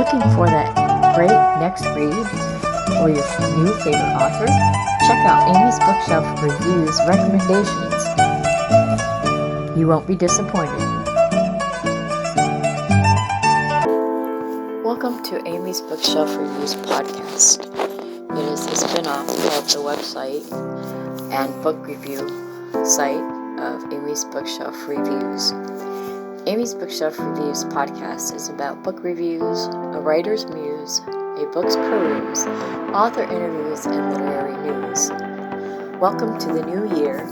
looking for that great next read or your new favorite author? Check out Amy's Bookshelf Reviews recommendations. You won't be disappointed. Welcome to Amy's Bookshelf Reviews podcast. It is a spin-off of the website and book review site of Amy's Bookshelf Reviews. Amy's Bookshelf Reviews podcast is about book reviews, a writer's muse, a book's peruse, author interviews, and literary news. Welcome to the new year,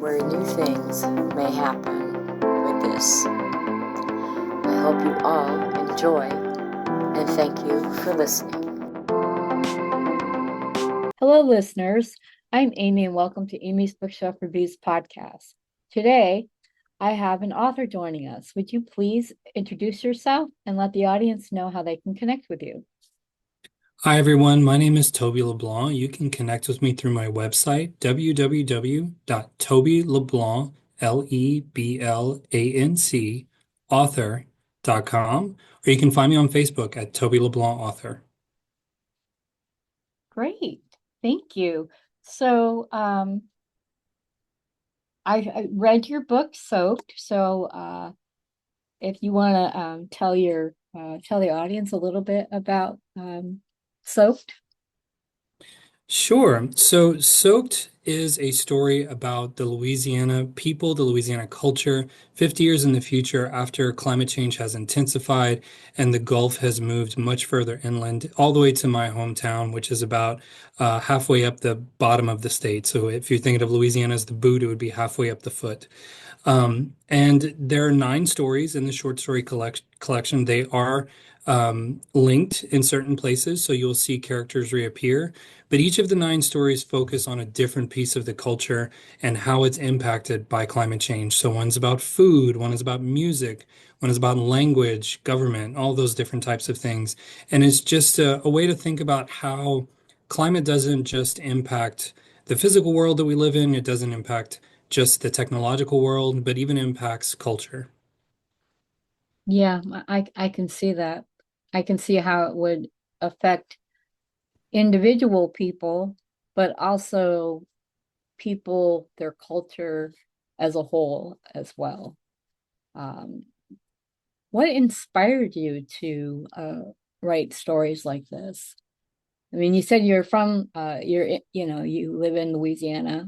where new things may happen with this. I hope you all enjoy, and thank you for listening. Hello, listeners. I'm Amy, and welcome to Amy's Bookshelf Reviews podcast. Today, I have an author joining us. Would you please introduce yourself and let the audience know how they can connect with you? Hi, everyone. My name is Toby LeBlanc. You can connect with me through my website, www.tobyleblanc, LEBLANC, author.com, or you can find me on Facebook at Toby LeBlanc Author. Great. Thank you. So, I read your book, Soaked. So, if you want to tell the audience a little bit about Soaked. Sure. So, Soaked is a story about the Louisiana people, the Louisiana culture, 50 years in the future after climate change has intensified and the Gulf has moved much further inland, all the way to my hometown, which is about halfway up the bottom of the state. So, if you're thinking of Louisiana as the boot, it would be halfway up the foot. And there are 9 stories in the short story collection. They are linked in certain places, so you'll see characters reappear. But each of the 9 stories focus on a different piece of the culture and how it's impacted by climate change. So one's about food, one is about music, one is about language, government, all those different types of things. And it's just a way to think about how climate doesn't just impact the physical world that we live in, it doesn't impact just the technological world, but even impacts culture. Yeah, I can see that. I can see how it would affect individual people, but also people, their culture as a whole as well. Um, what inspired you to write stories like this? I mean, you said you live in Louisiana.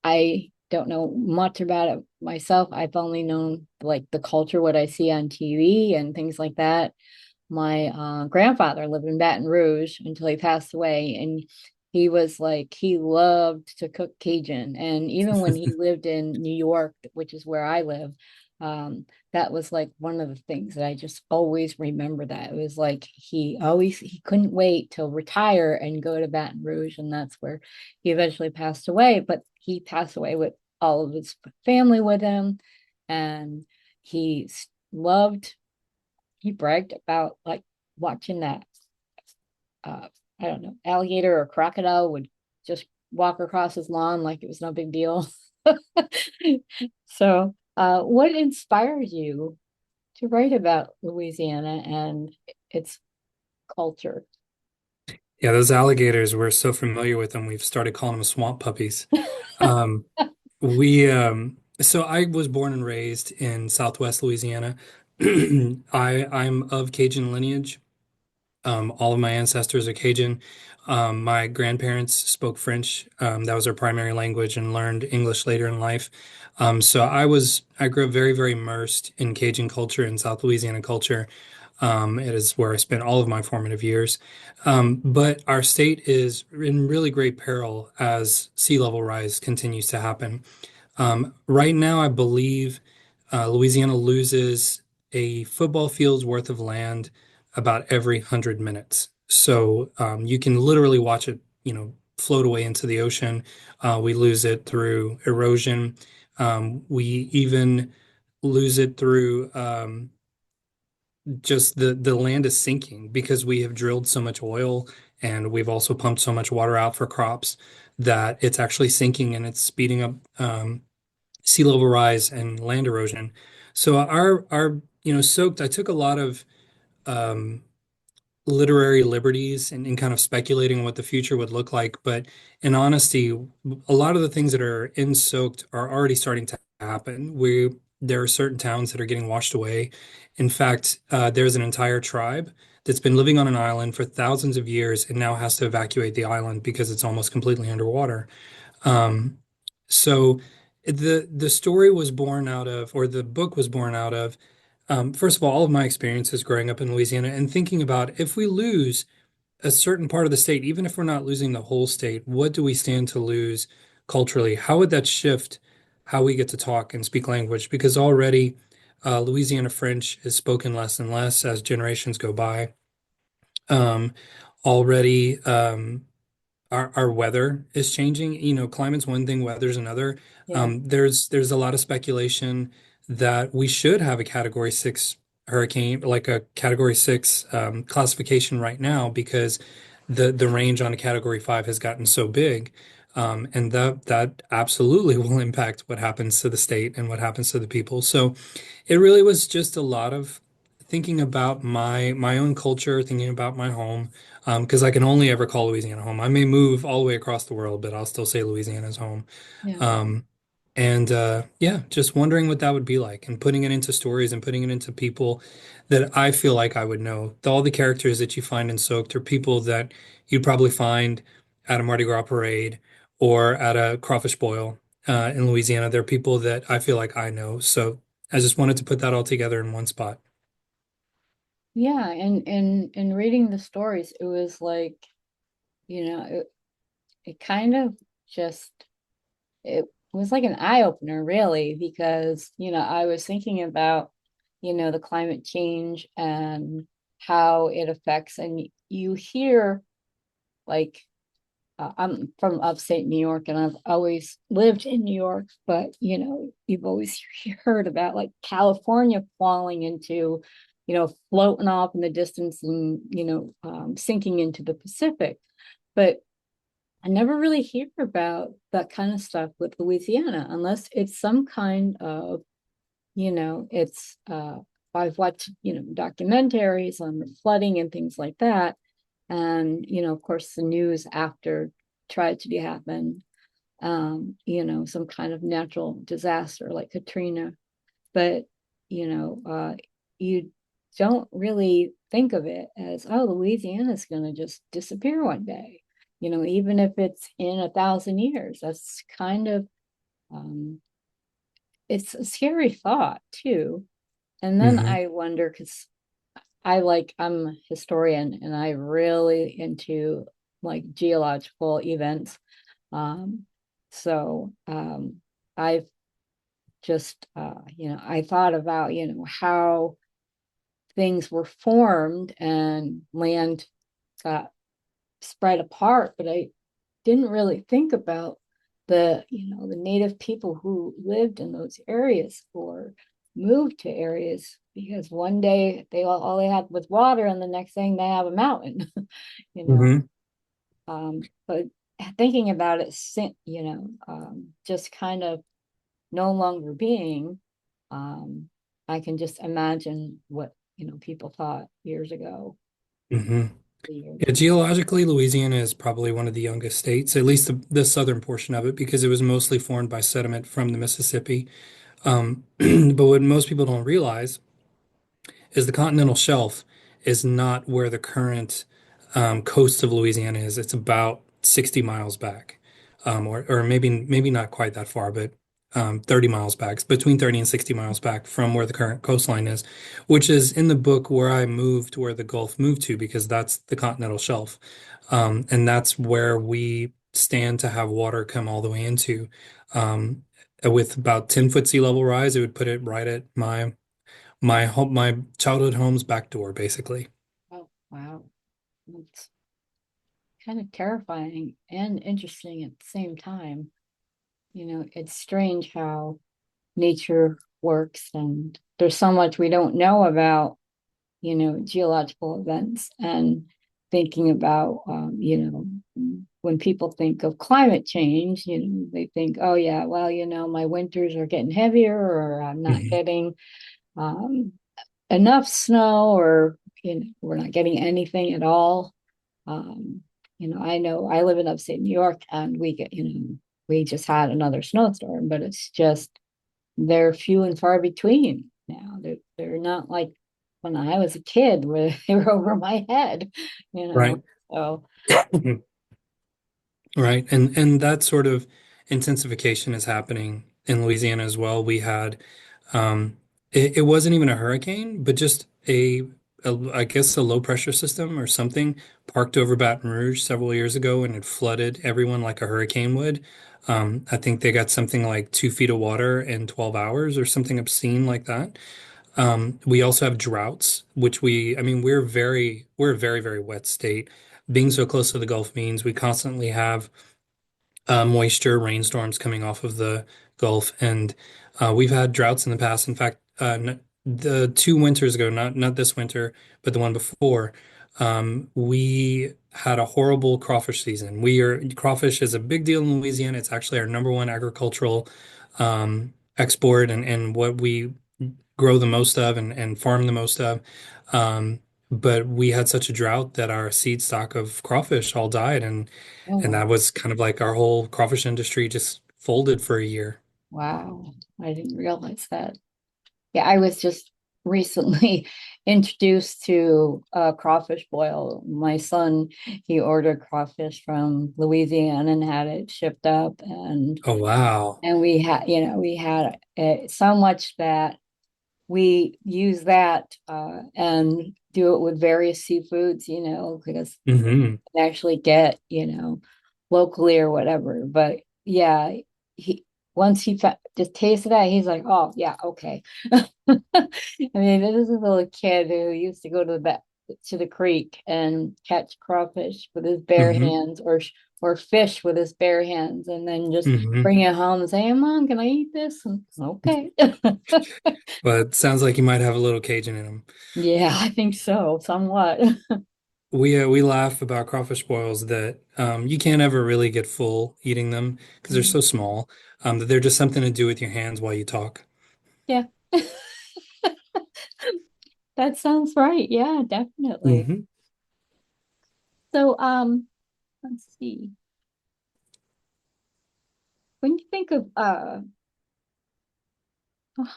I don't know much about it myself. I've only known like the culture, what I see on TV and things like that. My grandfather lived in Baton Rouge until he passed away, and he loved to cook Cajun. And even when he lived in New York, which is where I live, that was like one of the things that I just always remember. That it was like he couldn't wait till retire and go to Baton Rouge, and that's where he eventually passed away. But he passed away with all of his family with him, and he loved he bragged about like watching that I don't know, alligator or crocodile would just walk across his lawn like it was no big deal. So what inspired you to write about Louisiana and its culture? Yeah, those alligators, we're so familiar with them. We've started calling them swamp puppies. Um, so I was born and raised in Southwest Louisiana. I'm of Cajun lineage. All of my ancestors are Cajun. My grandparents spoke French. That was their primary language and learned English later in life. So I grew up very, very immersed in Cajun culture and South Louisiana culture. It is where I spent all of my formative years. But our state is in really great peril as sea level rise continues to happen. Right now, I believe Louisiana loses a football field's worth of land about every 100 minutes. So you can literally watch it, float away into the ocean. We lose it through erosion. We even lose it through just the land is sinking because we have drilled so much oil and we've also pumped so much water out for crops that it's actually sinking and it's speeding up sea level rise and land erosion. So our soaked, I took a lot of um, literary liberties and kind of speculating on what the future would look like. But in honesty, a lot of the things that are in Soaked are already starting to happen. There are certain towns that are getting washed away. In fact, there's an entire tribe that's been living on an island for thousands of years and now has to evacuate the island because it's almost completely underwater. Um, so the story was born out of, or the book was born out of, first of all of my experiences growing up in Louisiana and thinking about if we lose a certain part of the state, even if we're not losing the whole state, what do we stand to lose culturally? How would that shift how we get to talk and speak language? Because already Louisiana French is spoken less and less as generations go by. Um, already. Our weather is changing. You know, climate's one thing, weather's another. Yeah. There's a lot of speculation that we should have a Category 6 hurricane, like a Category 6 classification right now, because the range on a Category 5 has gotten so big. And that absolutely will impact what happens to the state and what happens to the people. So it really was just a lot of thinking about my own culture, thinking about my home, because I can only ever call Louisiana home. I may move all the way across the world, but I'll still say Louisiana's home. Yeah. Um, and yeah, just wondering what that would be like, and putting it into stories and putting it into people that I feel like I would know. All the characters that you find in Soaked are people that you'd probably find at a Mardi Gras parade or at a crawfish boil in Louisiana. They're people that I feel like I know. So I just wanted to put that all together in one spot. Yeah, and in reading the stories, it was like, it kind of just it was like an eye opener, really, because, I was thinking about, the climate change and how it affects, and you hear like I'm from upstate New York and I've always lived in New York, but you've always heard about like California falling into, floating off in the distance and, sinking into the Pacific. But I never really hear about that kind of stuff with Louisiana unless it's some kind of, it's I've watched, documentaries on the flooding and things like that. And, of course, the news after tragedy happened, some kind of natural disaster like Katrina. But, you don't really think of it as, oh, Louisiana's going to just disappear one day, even if it's in 1,000 years. That's kind of, um, it's a scary thought too. And then Hmm. I wonder, because I'm a historian and I really into like geological events. Um, so I've just I thought about, how things were formed and land got spread apart, but I didn't really think about the native people who lived in those areas or moved to areas, because one day all they had was water and the next thing they have a mountain. you know Hmm. but thinking about it, just kind of no longer being, um I can just imagine what people thought years ago. Hmm. Years Yeah, geologically, Louisiana is probably one of the youngest states, at least the southern portion of it, because it was mostly formed by sediment from the Mississippi. But what most people don't realize is the continental shelf is not where the current coast of Louisiana is. It's about 60 miles back, or maybe not quite that far, but 30 miles back. It's between 30 and 60 miles back from where the current coastline is, which is in the book where I moved, where the Gulf moved to, because that's the continental shelf. And that's where we stand to have water come all the way into. With about 10-foot sea level rise, it would put it right at my home, my childhood home's back door, basically. Oh, wow. It's kind of terrifying and interesting at the same time. It's strange how nature works, and there's so much we don't know about, geological events. And thinking about, when people think of climate change, they think, oh, yeah, well, my winters are getting heavier, or I'm not Hmm. getting um, enough snow, or we're not getting anything at all. Um, I know I live in upstate New York and we just had another snowstorm, but it's just they're few and far between now. They're not like when I was a kid where they were over my head, you know. Right. So Right. And that sort of intensification is happening in Louisiana as well. We had it wasn't even a hurricane, but just I guess a low pressure system or something parked over Baton Rouge several years ago and it flooded everyone like a hurricane would. I think they got something like 2 feet of water in 12 hours or something obscene like that. We also have droughts, which I mean, we're a very, very wet state. Being so close to the Gulf means we constantly have moisture, rainstorms coming off of the Gulf, and we've had droughts in the past. In fact, the 2 winters ago, not this winter, but the one before, we had a horrible crawfish season. Crawfish is a big deal in Louisiana. It's actually our number one agricultural export and what we grow the most of and farm the most of. But we had such a drought that our seed stock of crawfish all died, oh and wow. that was kind of like our whole crawfish industry just folded for a year. Wow. I didn't realize that. Yeah, I was just recently introduced to crawfish boil. My son, he ordered crawfish from Louisiana and had it shipped up, Oh wow. and we had so much that we use that and do it with various seafoods, because Hmm. you can actually get, locally or whatever. But yeah, he once just tasted that, he's like, oh yeah, okay. I mean, this is a little kid who used to go to the creek and catch crawfish with his bare Hmm. hands or fish with his bare hands and then just Hmm. bring it home and say, hey mom, can I eat this? And, okay. But sounds like you might have a little Cajun in them. Yeah, I think so, somewhat. We laugh about crawfish boils that you can't ever really get full eating them because they're so small, that they're just something to do with your hands while you talk. Yeah, that sounds right. Yeah, definitely. Hmm. So, let's see. When you think of how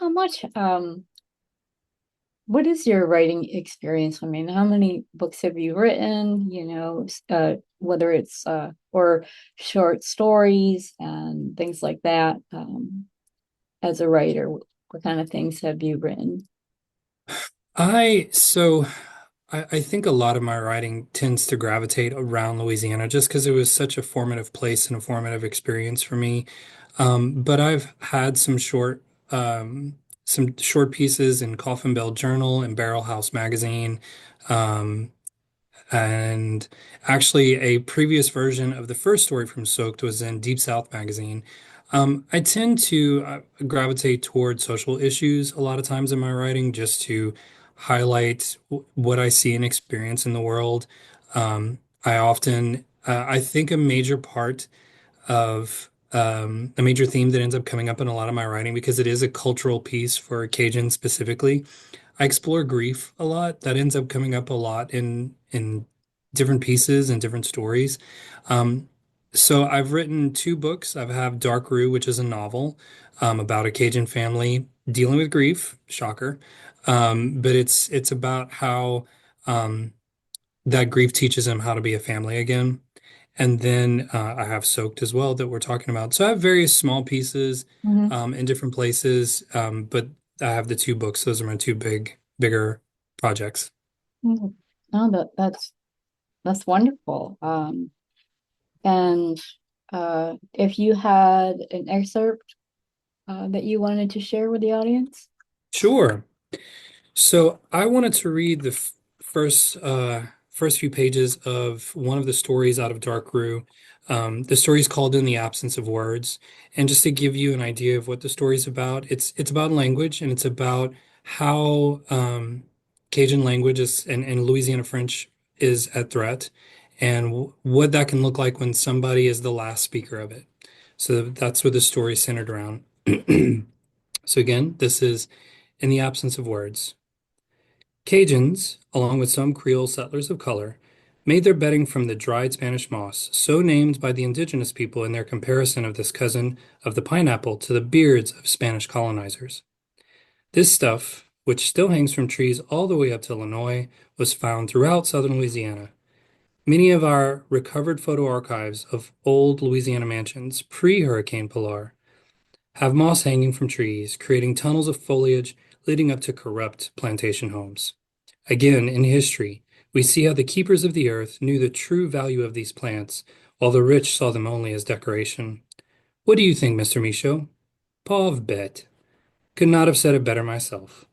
much what is your writing experience? I mean, how many books have you written? Whether it's or short stories and things like that. As a writer, what kind of things have you written? So I think a lot of my writing tends to gravitate around Louisiana just because it was such a formative place and a formative experience for me. But I've had some short pieces in Coffin Bell Journal and Barrel House Magazine. Um, and actually, a previous version of the first story from Soaked was in Deep South magazine. I tend to gravitate toward social issues a lot of times in my writing just to highlight what I see and experience in the world. I think a major part of a major theme that ends up coming up in a lot of my writing because it is a cultural piece for Cajun specifically. I explore grief a lot. That ends up coming up a lot in different pieces and different stories. Um, so I've written 2 books. I have Dark Roux, which is a novel about a Cajun family dealing with grief. Shocker. But it's about how um, that grief teaches them how to be a family again. And then I have Soaked as well that we're talking about. So I have various small pieces Mhm. in different places, but I have the 2 books. Those are my two bigger projects. Mhm. No, that's wonderful. And if you had an excerpt that you wanted to share with the audience. Sure. So I wanted to read the first few pages of one of the stories out of Dark Roux. The story is called "In the Absence of Words," and just to give you an idea of what the story is about, it's about language and it's about how Cajun language and Louisiana French is at threat, and what that can look like when somebody is the last speaker of it. So that's what the story is centered around. So again, this is "In the Absence of Words." Cajuns, along with some Creole settlers of color, made their bedding from the dried Spanish moss, so named by the indigenous people in their comparison of this cousin of the pineapple to the beards of Spanish colonizers. This stuff, which still hangs from trees all the way up to Illinois, was found throughout southern Louisiana. Many of our recovered photo archives of old Louisiana mansions pre-Hurricane Pilar have moss hanging from trees, creating tunnels of foliage leading up to corrupt plantation homes. Again, in history, we see how the keepers of the earth knew the true value of these plants, while the rich saw them only as decoration. What do you think, Mr. Michaud? Pauvre bête. Could not have said it better myself.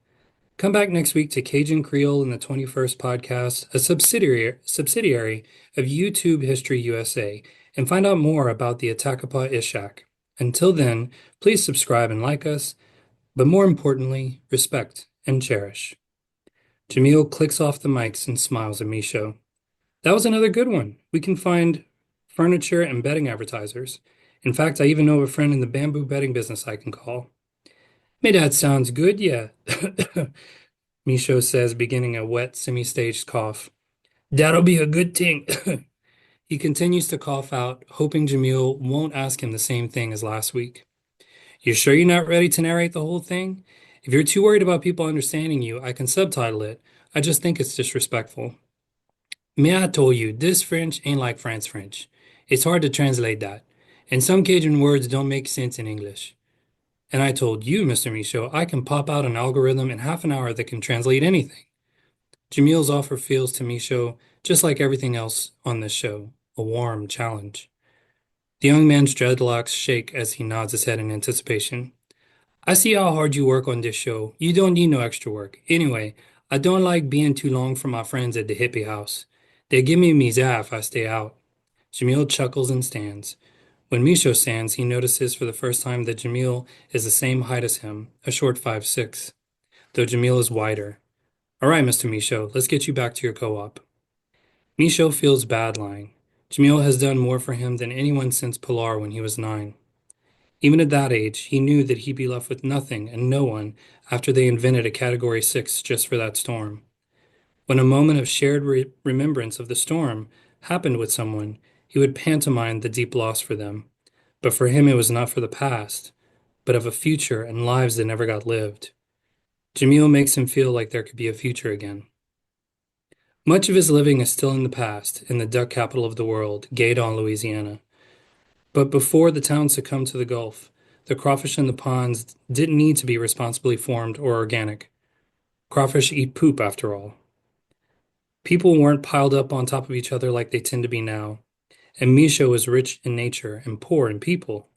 Come back next week to Cajun Creole in the 21st podcast, a subsidiary of YouTube History USA, and find out more about the Atakapa Ishak. Until then, please subscribe and like us, but more importantly, respect and cherish. Jamil clicks off the mics and smiles at Misho. That was another good one. We can find furniture and bedding advertisers. In fact, I even know a friend in the bamboo bedding business I can call. May that sounds good, yeah. Misho says, beginning a wet, semi-staged cough. That'll be a good thing. He continues to cough out, hoping Jamil won't ask him the same thing as last week. You sure you're not ready to narrate the whole thing? If you're too worried about people understanding you, I can subtitle it. I just think it's disrespectful. Me, I told you, this French ain't like France French. It's hard to translate that. And some Cajun words don't make sense in English. And I told you, Mr. Michaud, I can pop out an algorithm in half an hour that can translate anything. Jamil's offer feels to Michaud just like everything else on this show, a warm challenge. The young man's dreadlocks shake as he nods his head in anticipation. I see how hard you work on this show. You don't need no extra work. Anyway, I don't like being too long for my friends at the hippie house. They give me mizah if I stay out. Jamil chuckles and stands. When Misho stands, he notices for the first time that Jamil is the same height as him, a short 5'6", though Jamil is wider. All right, Mr. Misho, let's get you back to your co-op. Misho feels bad lying. Jamil has done more for him than anyone since Pilar when he was 9. Even at that age, he knew that he'd be left with nothing and no one after they invented a Category 6 just for that storm. When a moment of shared remembrance of the storm happened with someone, he would pantomime the deep loss for them. But for him, it was not for the past, but of a future and lives that never got lived. Jamil makes him feel like there could be a future again. Much of his living is still in the past, in the duck capital of the world, Gaydon, Louisiana. But before the town succumbed to the Gulf, the crawfish in the ponds didn't need to be responsibly formed or organic. Crawfish eat poop, after all. People weren't piled up on top of each other like they tend to be now, and Misho was rich in nature and poor in people.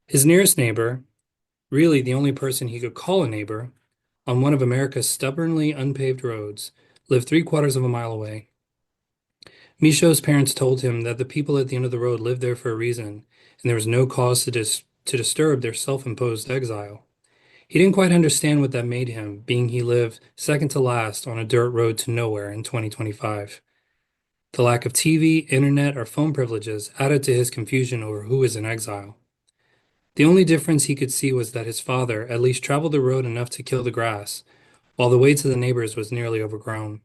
His nearest neighbor, really the only person he could call a neighbor, on one of America's stubbornly unpaved roads, lived 3/4 of a mile away. Misho's parents told him that the people at the end of the road lived there for a reason, and there was no cause to disturb their self-imposed exile. He didn't quite understand what that made him, being he lived second to last on a dirt road to nowhere in 2025. The lack of TV, internet, or phone privileges added to his confusion over who was in exile. The only difference he could see was that his father at least traveled the road enough to kill the grass, while the way to the neighbors was nearly overgrown.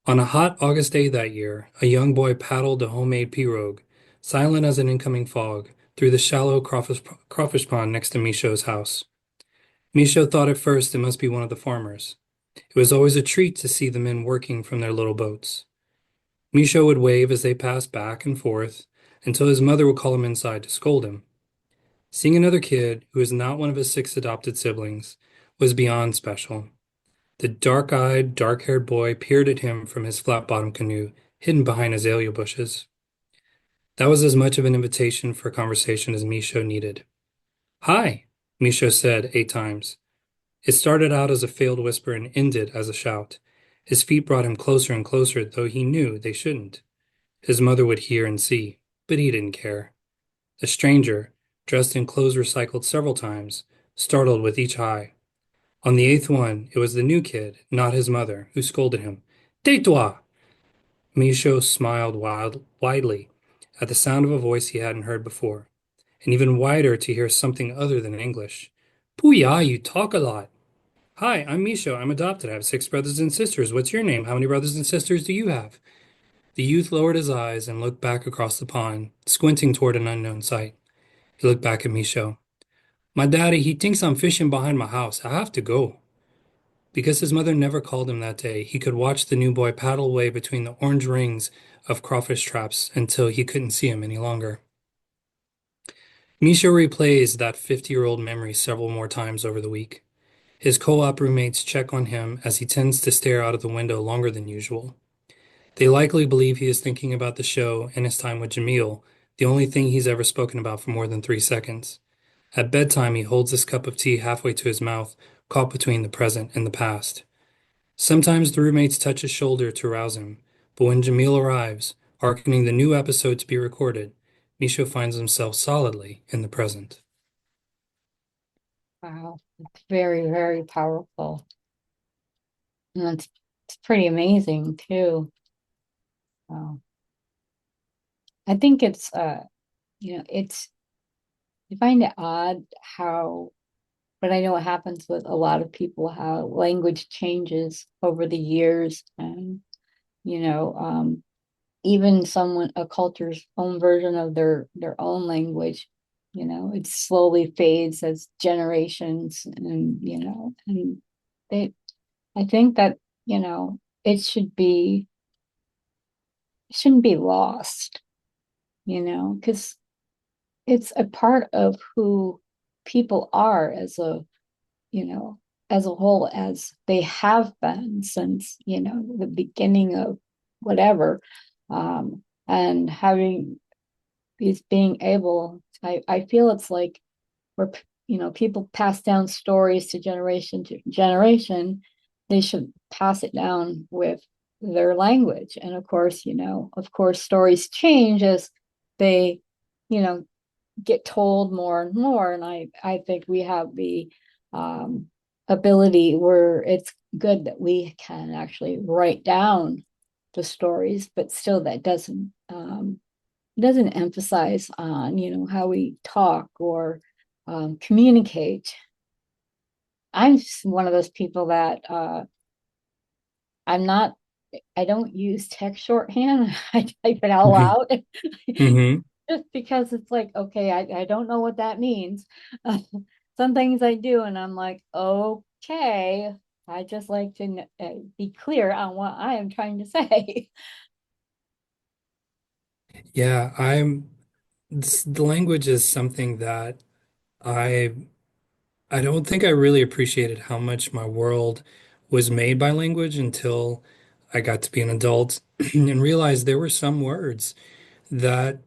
On a hot August day that year, a young boy paddled a homemade pirogue, silent as an incoming fog, through the shallow crawfish pond next to Misho's house. Misho thought at first it must be one of the farmers. It was always a treat to see the men working from their little boats. Misho would wave as they passed back and forth until his mother would call him inside to scold him. Seeing another kid who was not one of his 6 adopted siblings was beyond special. The dark-eyed, dark-haired boy peered at him from his flat-bottomed canoe, hidden behind azalea bushes. That was as much of an invitation for conversation as Misho needed. Hi, Misho said 8 times. It started out as a failed whisper and ended as a shout. His feet brought him closer and closer, though he knew they shouldn't. His mother would hear and see, but he didn't care. The stranger, dressed in clothes recycled several times, startled with each hi. On the 8th one, it was the new kid, not his mother, who scolded him. Tais-toi! Michaud smiled widely at the sound of a voice he hadn't heard before, and even wider to hear something other than English. Pooh-yah, you talk a lot. Hi, I'm Misha. I'm adopted. I have six brothers and sisters. What's your name? How many brothers and sisters do you have? The youth lowered his eyes and looked back across the pond, squinting toward an unknown sight. He looked back at Misha. My daddy, he thinks I'm fishing behind my house. I have to go. Because his mother never called him that day, he could watch the new boy paddle away between the orange rings of crawfish traps until he couldn't see him any longer. Misha replays that 50-year-old memory several more times over the week. His co-op roommates check on him as he tends to stare out of the window longer than usual. They likely believe he is thinking about the show and his time with Jamil, the only thing he's ever spoken about for more than 3 seconds. At bedtime, he holds his cup of tea halfway to his mouth, caught between the present and the past. Sometimes the roommates touch his shoulder to rouse him, but when Jamil arrives, hearkening the new episode to be recorded, Misha finds himself solidly in the present. Wow, it's very, very powerful. And it's pretty amazing too. Wow. I think it's it's I find it odd how, but I know it happens with a lot of people, how language changes over the years, and you know, even someone a culture's own version of their own language, it slowly fades as generations, and they I think that, it shouldn't be lost, because it's a part of who people are you know, as a whole, as they have been since, the beginning of whatever. And having these being able, I feel it's like where, people pass down stories to generation, they should pass it down with their language. And of course, stories change as they, you know, get told more and more. And I think we have the um, ability where it's good that we can actually write down the stories, but still that doesn't emphasize on, how we talk or communicate. I'm just one of those people that I'm not. I don't use text shorthand. I type it all hmm out. hmm Just because it's like, okay, I don't know what that means. Uh, some things I do, and I'm like, okay, I just like to be clear on what I am trying to say. Yeah, the language is something that I I don't think I really appreciated how much my world was made by language until I got to be an adult and realized there were some words that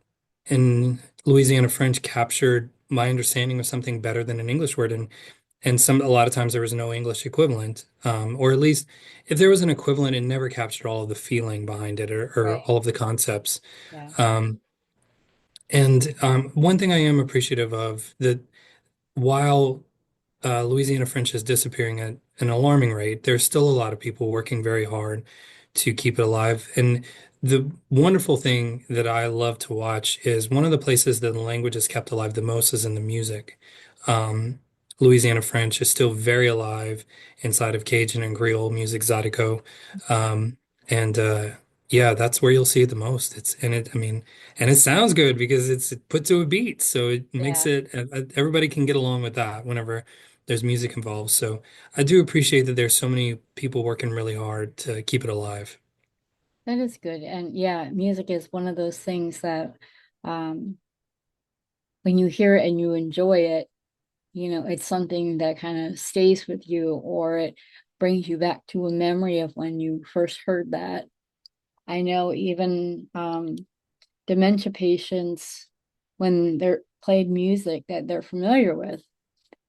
in Louisiana French captured my understanding of something better than an English word. And a lot of times there was no English equivalent, or at least if there was an equivalent, it never captured all of the feeling behind it or Right. all of the concepts. Yeah. Um, and one thing I am appreciative of that while Louisiana French is disappearing at an alarming rate, there's still a lot of people working very hard to keep it alive. And the wonderful thing that I love to watch is one of the places that the language is kept alive the most is in the music. Um, Louisiana French is still very alive inside of Cajun and Creole music, Zydeco. Um, and yeah, that's where you'll see it the most. I mean, and it sounds good because it's put to a beat, so it makes Yeah, it everybody can get along with that whenever there's music involved. So I do appreciate that there's so many people working really hard to keep it alive. that is good. And yeah, music is one of those things that um, when you hear it and you enjoy it, it's something that kind of stays with you, or it brings you back to a memory of when you first heard that. I know even dementia patients, when they're played music that they're familiar with,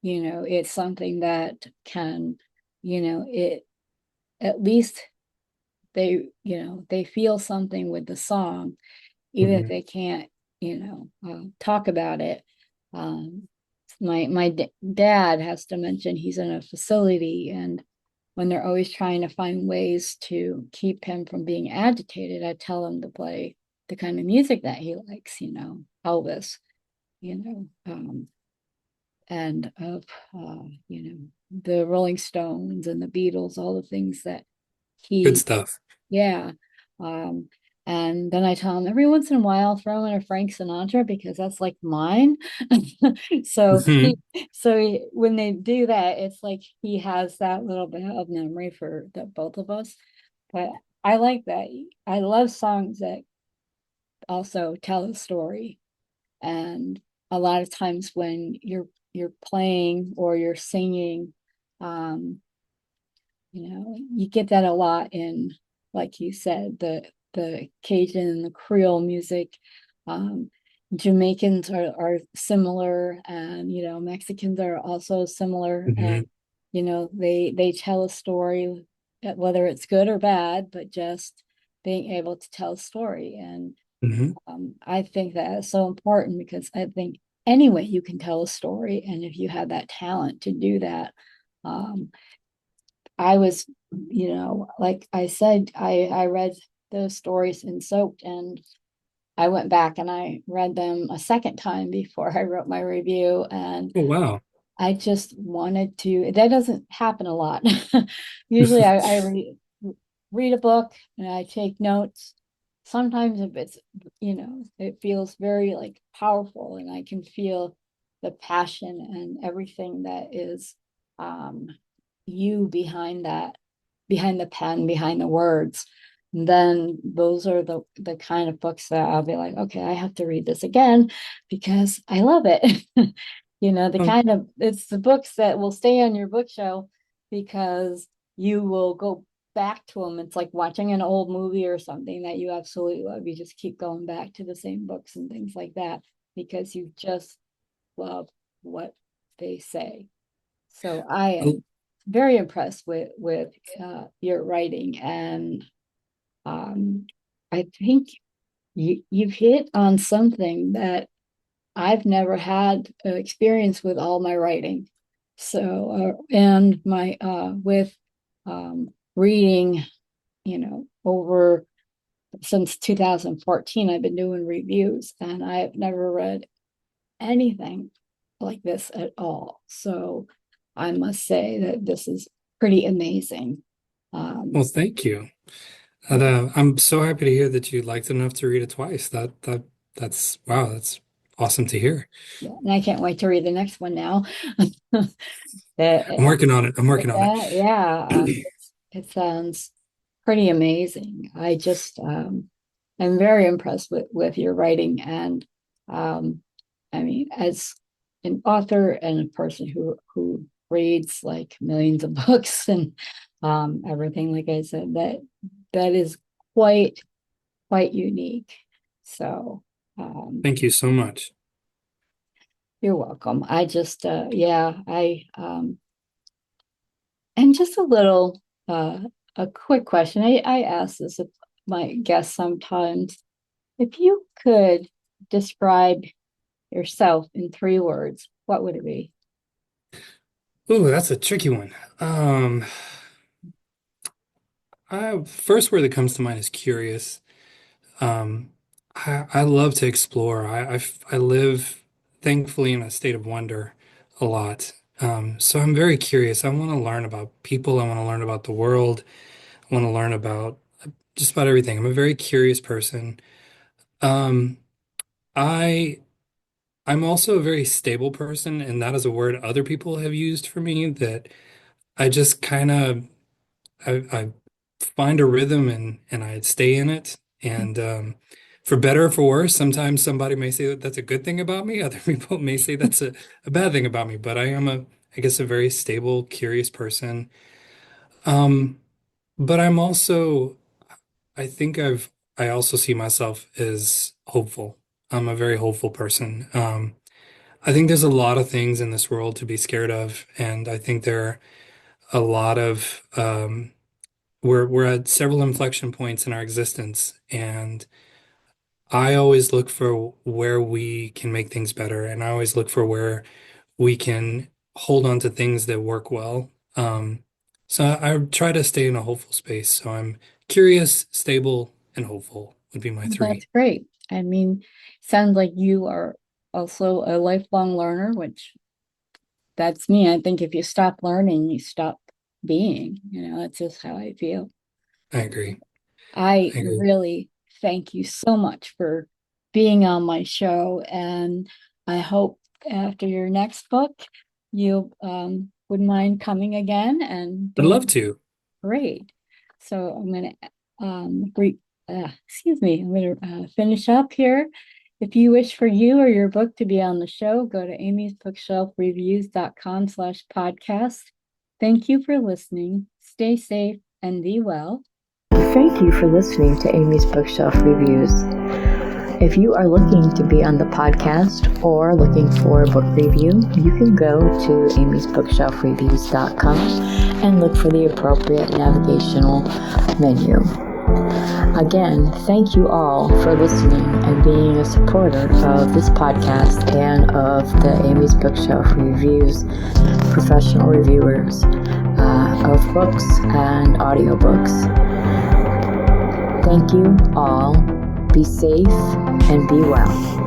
it's something that can, it at least they feel something with the song, even if hmm they can't, talk about it. My dad has dementia. He's in a facility, and when they're always trying to find ways to keep him from being agitated, I tell him to play the kind of music that he likes, Elvis, you know, and of, you know. the Rolling Stones and the Beatles, all the things that Good he, stuff. yeah. Um, and then I tell him every once in a while throw in a Frank Sinatra because that's like mine. So Hmm. when they do that, it's like he has that little bit of memory for the both of us. But I like that. I love songs that also tell a story. And a lot of times when you're playing or you're singing, um, you get that a lot in, like you said, the Cajun and the Creole music. Um, Jamaicans are similar, and Mexicans are also similar, and Hmm. they tell a story, whether it's good or bad, but just being able to tell a story. And Hmm. I think that is so important because I think any way you can tell a story, and if you have that talent to do that, um, I was, like I said, I read those stories in Soaked, and I went back and I read them a second time before I wrote my review, and Oh, wow. I just wanted to. That doesn't happen a lot. Usually, I read a book and I take notes. Sometimes, if it's it feels very like powerful, and I can feel the passion and everything that is um, you behind that, behind the pen, behind the words. And then those are the kind of books that I'll be like, okay, I have to read this again because I love it. The Oh, kind of it's the books that will stay on your bookshelf because you will go back to them. It's like watching an old movie or something that you absolutely love. You just keep going back to the same books and things like that because you just love what they say. So I oh, am very impressed with your writing, and I think you've hit on something that I've never had experience with all my writing. So and my with reading, over since 2014, I've been doing reviews, and I've never read anything like this at all. So I must say that this is pretty amazing. Um, well, thank you. And, I'm so happy to hear that you liked it enough to read it twice. That's wow, that's awesome to hear. yeah, and I can't wait to read the next one now. I'm That, working on it. I'm working on it. yeah, it sounds pretty amazing. I'm very impressed with your writing, and I mean, as an author and a person who reads like millions of books and everything, like I said, that is quite quite unique. So Thank you so much. you're welcome. I just yeah, and just a quick question. I ask this of my guests sometimes. If you could describe yourself in 3 words, what would it be? Ooh, that's a tricky one. First word that comes to mind is curious. Um, I love to explore. I live, thankfully, in a state of wonder a lot. So I'm very curious. I want to learn about people. I want to learn about the world. I want to learn about just about everything. I'm a very curious person. Um, I I'm also a very stable person, and that is a word other people have used for me that I just kind of I find a rhythm and I stay in it. And for better or for worse, sometimes somebody may say that that's a good thing about me. Other people may say that's a bad thing about me. But I am I guess, a very stable, curious person. Um, but I'm also, I think I also see myself as hopeful. I'm a very hopeful person. I think there's a lot of things in this world to be scared of, and I think there are a lot of we're at several inflection points in our existence, and I always look for where we can make things better, and I always look for where we can hold on to things that work well. So I try to stay in a hopeful space. So I'm curious, stable, and hopeful would be my That's three. great. I mean, sounds like you are also a lifelong learner, which that's me. I think if you stop learning, you stop being. That's just how I feel. I agree. I I agree. really thank you so much for being on my show. And I hope after your next book, you wouldn't mind coming again and I'd love doing to. great. So I'm going to, excuse me, I'm going to finish up here. If you wish for you or your book to be on the show, go to amysbookshelfreviews.com/podcast. Thank you for listening. Stay safe and be well. Thank you for listening to Amy's Bookshelf Reviews. If you are looking to be on the podcast or looking for a book review, you can go to amysbookshelfreviews.com and look for the appropriate navigational menu. Again, thank you all for listening and being a supporter of this podcast and of the Amy's Bookshelf Reviews professional reviewers of books and audiobooks. Thank you all. Be safe and be well.